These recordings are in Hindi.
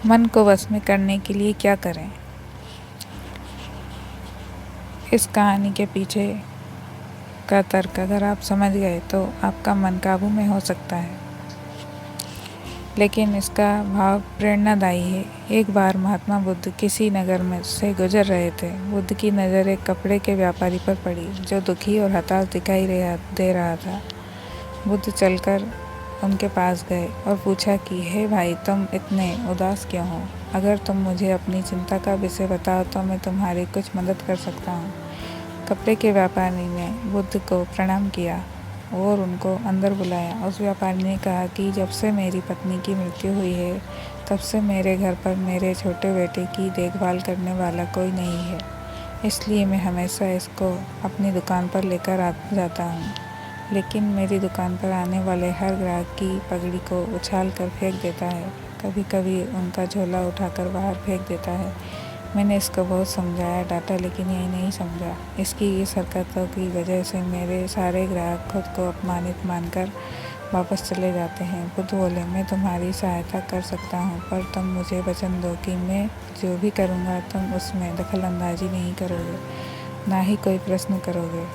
मन को वश में करने के लिए क्या करें? इस कहानी के पीछे का तर्क अगर आप समझ गए तो आपका मन काबू में हो सकता है, लेकिन इसका भाव प्रेरणादायी है। एक बार महात्मा बुद्ध किसी नगर में से गुजर रहे थे। बुद्ध की नज़र एक कपड़े के व्यापारी पर पड़ी, जो दुखी और हताश दिखाई दे रहा था। बुद्ध चलकर उनके पास गए और पूछा कि हे भाई, तुम इतने उदास क्यों हो? अगर तुम मुझे अपनी चिंता का विषय बताओ तो मैं तुम्हारी कुछ मदद कर सकता हूँ। कपड़े के व्यापारी ने बुद्ध को प्रणाम किया और उनको अंदर बुलाया। उस व्यापारी ने कहा कि जब से मेरी पत्नी की मृत्यु हुई है, तब से मेरे घर पर मेरे छोटे बेटे की देखभाल करने वाला कोई नहीं है, इसलिए मैं हमेशा इसको अपनी दुकान पर लेकर आ जाता हूँ। लेकिन मेरी दुकान पर आने वाले हर ग्राहक की पगड़ी को उछाल कर फेंक देता है, कभी कभी उनका झोला उठाकर बाहर फेंक देता है। मैंने इसको बहुत समझाया, डांटा, लेकिन ये नहीं समझा। इसकी इस हरकतों की वजह से मेरे सारे ग्राहक खुद को अपमानित मानकर वापस चले जाते हैं। बुद्ध बोले, मैं तुम्हारी सहायता कर सकता हूँ, पर तुम मुझे वचन दो कि मैं जो भी करूँगा तुम उसमें दखल अंदाजी नहीं करोगे, ना ही कोई प्रश्न करोगे।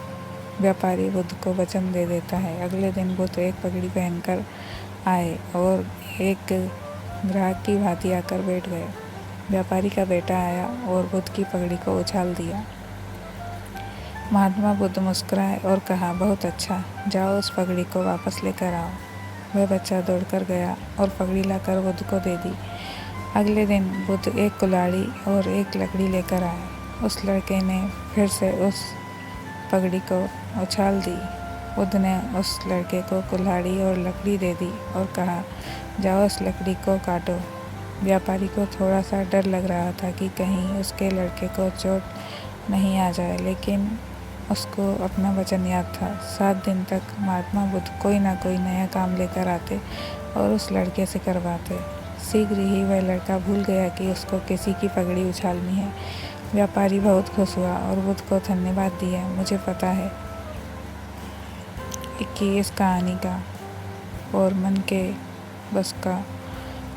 व्यापारी बुद्ध को वचन दे देता है। अगले दिन बुद्ध एक पगड़ी पहनकर आए और एक ग्राहक की भांति आकर बैठ गए। व्यापारी का बेटा आया और बुद्ध की पगड़ी को उछाल दिया। महात्मा बुद्ध मुस्कुराए और कहा, बहुत अच्छा, जाओ उस पगड़ी को वापस लेकर आओ। वह बच्चा दौड़कर गया और पगड़ी लाकर बुद्ध को दे दी। अगले दिन बुद्ध एक कुल्हाड़ी और एक लकड़ी लेकर आए। उस लड़के ने फिर से उस पगड़ी को उछाल दी। बुद्ध ने उस लड़के को कुल्हाड़ी और लकड़ी दे दी और कहा, जाओ उस लकड़ी को काटो। व्यापारी को थोड़ा सा डर लग रहा था कि कहीं उसके लड़के को चोट नहीं आ जाए, लेकिन उसको अपना वचन याद था। 7 दिन तक महात्मा बुद्ध कोई ना कोई नया काम लेकर आते और उस लड़के से करवाते। शीघ्र ही वह लड़का भूल गया कि उसको किसी की पगड़ी उछालनी है। व्यापारी बहुत खुश हुआ और बुद्ध को धन्यवाद दिया। मुझे पता है कि इस कहानी का और मन के बस का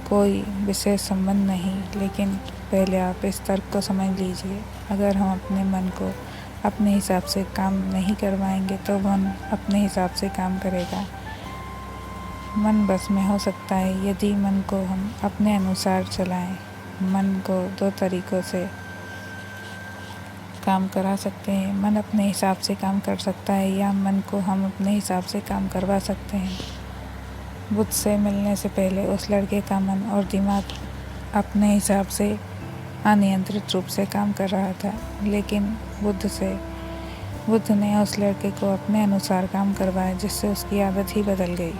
कोई विशेष संबंध नहीं, लेकिन पहले आप इस तर्क को समझ लीजिए। अगर हम अपने मन को अपने हिसाब से काम नहीं करवाएंगे तो मन अपने हिसाब से काम करेगा। मन बस में हो सकता है यदि मन को हम अपने अनुसार चलाएं। मन को 2 तरीक़ों से काम करा सकते हैं। मन अपने हिसाब से काम कर सकता है या मन को हम अपने हिसाब से काम करवा सकते हैं। बुद्ध से मिलने से पहले उस लड़के का मन और दिमाग अपने हिसाब से अनियंत्रित रूप से काम कर रहा था, लेकिन बुद्ध ने उस लड़के को अपने अनुसार काम करवाया, जिससे उसकी आदत ही बदल गई।